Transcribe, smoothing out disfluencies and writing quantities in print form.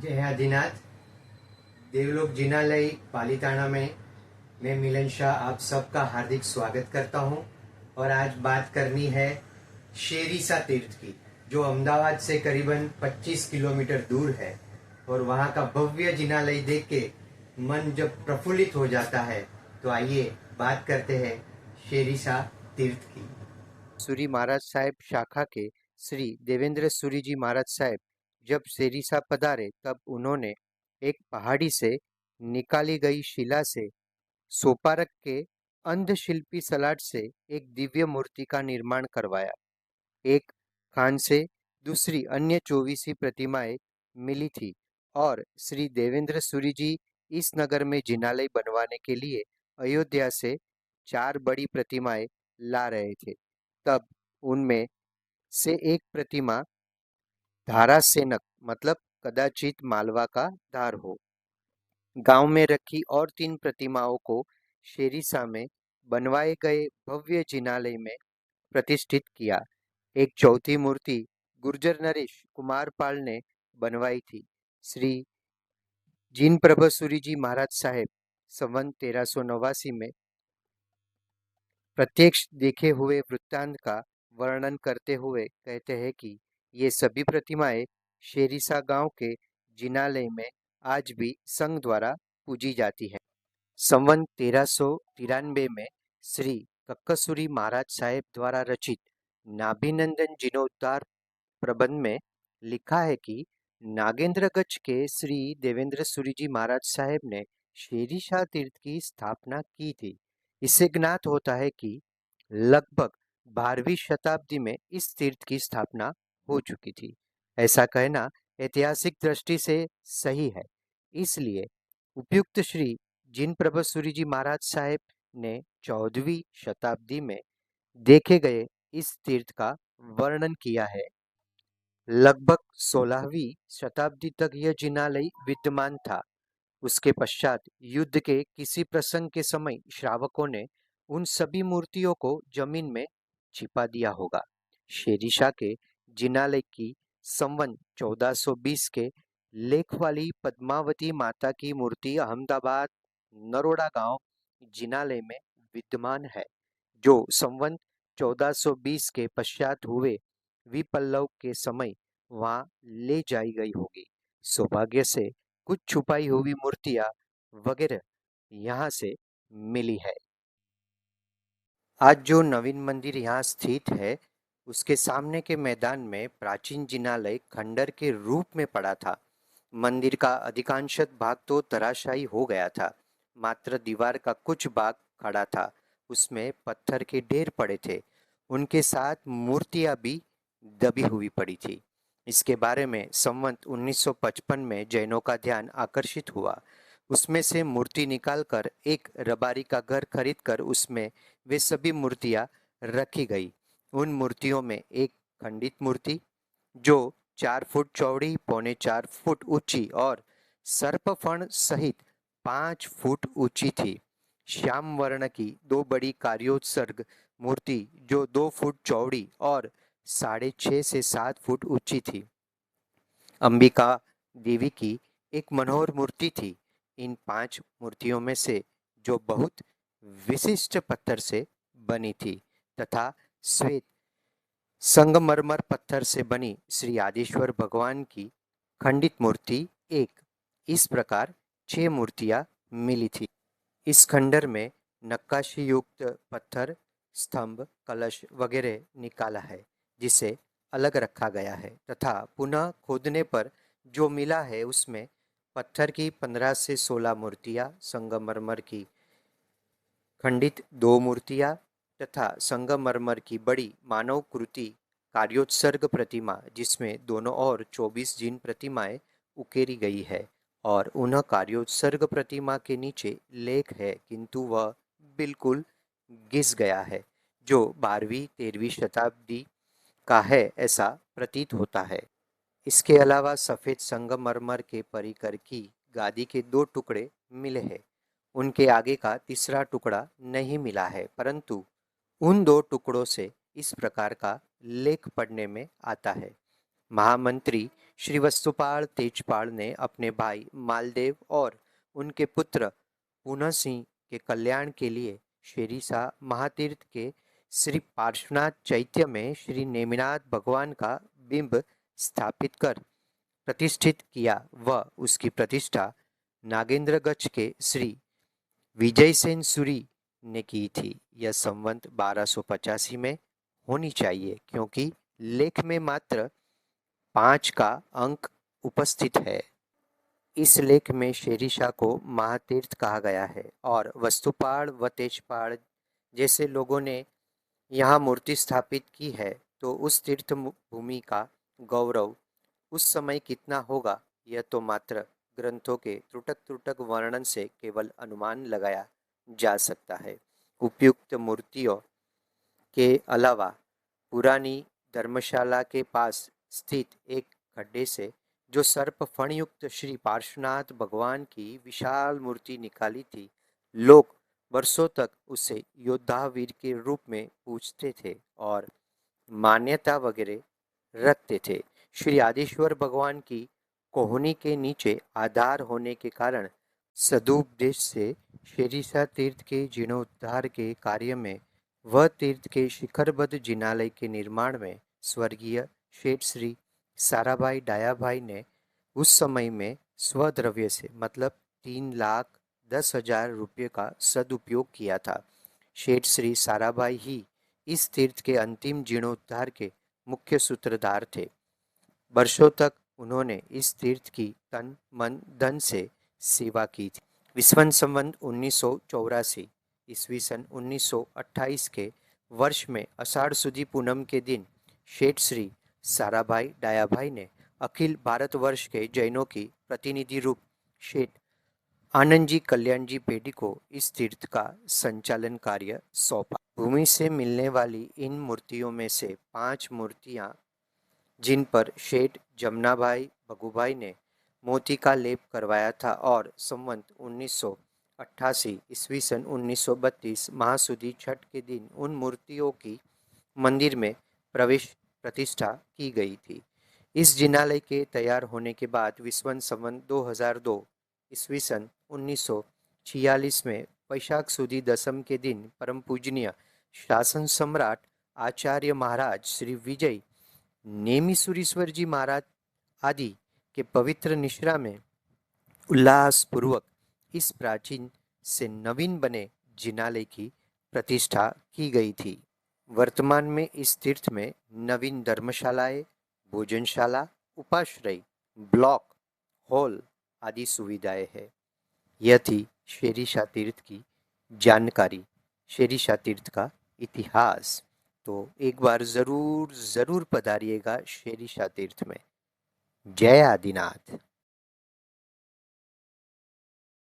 जय आदिनाथ। देवलोक जिनालय पालीताना में मैं मिलन शाह आप सबका हार्दिक स्वागत करता हूं। और आज बात करनी है शेरीसा तीर्थ की, जो अहमदाबाद से करीबन 25 किलोमीटर दूर है। और वहां का भव्य जिनालय देख के मन जब प्रफुल्लित हो जाता है, तो आइए बात करते हैं शेरीसा तीर्थ की। सूरी महाराज साहेब शाखा के श्री देवेंद्र सूरी जी महाराज साहेब जब सेरिसा पधारे, तब उन्होंने एक पहाड़ी से निकाली गई शिला से सोपारक के अंधशिल्पी सलाट से एक दिव्य मूर्ति का निर्माण करवाया। एक खान से दूसरी अन्य 24 प्रतिमाएं मिली थी, और श्री देवेंद्र सूरी जी इस नगर में जिनालय बनवाने के लिए अयोध्या से 4 बड़ी प्रतिमाएं ला रहे थे। तब उनमें से एक प्रतिमा धारासेनक मतलब कदाचित मालवा का धार हो, गांव में रखी, और 3 प्रतिमाओं को शेरीसा में बनवाए गए भव्य जिनालय में प्रतिष्ठित किया। एक चौथी मूर्ति गुर्जर नरेश कुमार पाल ने बनवाई थी। श्री जीन प्रभसूरी जी महाराज साहेब संवत 1389 में प्रत्यक्ष देखे हुए वृत्तांत का वर्णन करते हुए कहते हैं कि ये सभी प्रतिमाएं शेरीसा गांव के जिनालय में आज भी संघ द्वारा पूजी जाती है। संवत 1393 में श्री कक्कसूरी महाराज साहेब द्वारा रचित नाभिनंदन जीर्णोद्धार प्रबंध में लिखा है कि नागेंद्र गज के श्री देवेंद्र सूरी जी महाराज साहेब ने शेरीशाह तीर्थ की स्थापना की थी। इससे ज्ञात होता है कि लगभग 12वीं शताब्दी में इस तीर्थ की स्थापना हो चुकी थी। ऐसा कहना ऐतिहासिक दृष्टि से सही है। इसलिए उपयुक्त श्री जिन प्रभसूरी जी महाराज साहेब ने 14वीं शताब्दी में देखे गए इस तीर्थ का वर्णन किया है। लगभग 16वीं शताब्दी तक यह जिनालय विद्यमान था। उसके पश्चात युद्ध के किसी प्रसंग के समय श्रावकों ने उन सभी मूर्तियों को जमीन में छिपा दिया होगा। शेरिशा के जिनालय की संवत 1420 के लेख वाली पद्मावती माता की मूर्ति अहमदाबाद नरोड़ा गांव जिनालय में विद्यमान है, जो संवत 1420 के पश्चात हुए विपल्लव के समय वहां ले जाई गई होगी। सौभाग्य से कुछ छुपाई हुई मूर्तियां वगैरह यहाँ से मिली है। आज जो नवीन मंदिर यहाँ स्थित है, उसके सामने के मैदान में प्राचीन जिनालय खंडर के रूप में पड़ा था। मंदिर का अधिकांश भाग तो तराशायी हो गया था, मात्र दीवार का कुछ भाग खड़ा था। उसमें पत्थर के ढेर पड़े थे, उनके साथ मूर्तियां भी दबी हुई पड़ी थी। इसके बारे में संवत 1955 में जैनों का ध्यान आकर्षित हुआ। उसमें से मूर्ति निकालकर एक रबारी का घर खरीदकर उसमें वे सभी मूर्तियां रखी गई। उन मूर्तियों में एक खंडित मूर्ति, जो 4 फुट चौड़ी, 4.25 फुट ऊंची और सर्पफण सहित 5 फुट ऊंची थी। श्याम वर्ण की 2 बड़ी कार्योत्सर्ग मूर्ति, जो 2 फुट चौड़ी और 6.5 से 7 फुट ऊंची थी। अंबिका देवी की एक मनोहर मूर्ति थी। इन 5 मूर्तियों में से जो बहुत विशिष्ट पत्थर से बनी थी तथा श्वेत संगमरमर पत्थर से बनी श्री आदिश्वर भगवान की खंडित मूर्ति एक। इस प्रकार 6 मूर्तियां मिली थी। इस खंडर में नक्काशी युक्त पत्थर, स्तंभ, कलश वगैरह निकाला है, जिसे अलग रखा गया है, तथा पुनः खोदने पर जो मिला है उसमें पत्थर की 15 से 16 मूर्तियां, संगमरमर की खंडित 2 मूर्तियां तथा संगमरमर की बड़ी मानवकृति कार्योत्सर्ग प्रतिमा, जिसमें दोनों ओर 24 जिन प्रतिमाएं उकेरी गई है, और उन कार्योत्सर्ग प्रतिमा के नीचे लेख है, किंतु वह बिल्कुल घिस गया है, जो 12वीं-13वीं शताब्दी का है ऐसा प्रतीत होता है। इसके अलावा सफ़ेद संगमरमर के परिकर की गादी के 2 टुकड़े मिले हैं। उनके आगे का तीसरा टुकड़ा नहीं मिला है, परंतु उन 2 टुकड़ों से इस प्रकार का लेख पढ़ने में आता है। महामंत्री श्री वस्तुपाल तेजपाल ने अपने भाई मालदेव और उनके पुत्र पूना सिंह के कल्याण के लिए शेरीसा महातीर्थ के श्री पार्श्वनाथ चैत्य में श्री नेमिनाथ भगवान का बिंब स्थापित कर प्रतिष्ठित किया व उसकी प्रतिष्ठा नागेंद्रगढ़ के श्री विजयसेन सूरी ने की थी। यह संवत 1285 में होनी चाहिए क्योंकि लेख में मात्र 5 का अंक उपस्थित है। इस लेख में शेरीशाह को महातीर्थ कहा गया है और वस्तुपाल व तेजपाल जैसे लोगों ने यहाँ मूर्ति स्थापित की है, तो उस तीर्थ भूमि का गौरव उस समय कितना होगा, यह तो मात्र ग्रंथों के त्रुटक त्रुटक वर्णन से केवल अनुमान लगाया जा सकता है। उपयुक्त मूर्तियों के अलावा पुरानी धर्मशाला के पास स्थित एक खड्डे से जो सर्प फणयुक्त श्री पार्श्वनाथ भगवान की विशाल मूर्ति निकाली थी, लोग वर्षों तक उसे योद्धा वीर के रूप में पूजते थे और मान्यता वगैरह रखते थे। श्री आदिश्वर भगवान की कोहनी के नीचे आधार होने के कारण सदुपदेश से शेरीसा तीर्थ के जीर्णोद्धार के कार्य में व तीर्थ के शिखरबद्ध जिनालय के निर्माण में स्वर्गीय शेठ श्री साराभाई डायाभाई ने उस समय में स्वद्रव्य से मतलब 3,10,000 रुपये का सदुपयोग किया था। शेठ श्री साराभाई ही इस तीर्थ के अंतिम जीर्णोद्धार के मुख्य सूत्रधार थे। वर्षों तक उन्होंने इस तीर्थ की तन मन धन से सेवा की थी। विस्वन संवत 1984 ईस्वी सन 1928 के वर्ष में आषाढ़ सुदी पूनम के दिन शेठ श्री साराभाई डायाभाई ने अखिल भारतवर्ष के जैनों की प्रतिनिधि रूप शेठ आनंद जी कल्याण जी पेडी को इस तीर्थ का संचालन कार्य सौंपा। भूमि से मिलने वाली इन मूर्तियों में से 5 मूर्तियां जिन पर शेठ जमनाभाई भगुभाई ने मोती का लेप करवाया था और संवत 1988 ईस्वी सन 1932 महासुदी छठ के दिन उन मूर्तियों की मंदिर में प्रवेश प्रतिष्ठा की गई थी। इस जिनालय के तैयार होने के बाद विस्वन संवत 2002 ईस्वी सन 1946 में वैशाख सुदी दसम के दिन परम पूजनीय शासन सम्राट आचार्य महाराज श्री विजय नेमिसुरीश्वर जी महाराज आदि के पवित्र निश्रा में उल्लासपूर्वक इस प्राचीन से नवीन बने जिनालय की प्रतिष्ठा की गई थी। वर्तमान में इस तीर्थ में नवीन धर्मशालाएं, भोजनशाला, उपाश्रय, ब्लॉक, हॉल आदि सुविधाएं हैं। यह थी शेरीशाह तीर्थ की जानकारी, शेरीशाह तीर्थ का इतिहास। तो एक बार ज़रूर पधारिएगा शेरीशाह तीर्थ में। जय आदिनाथ।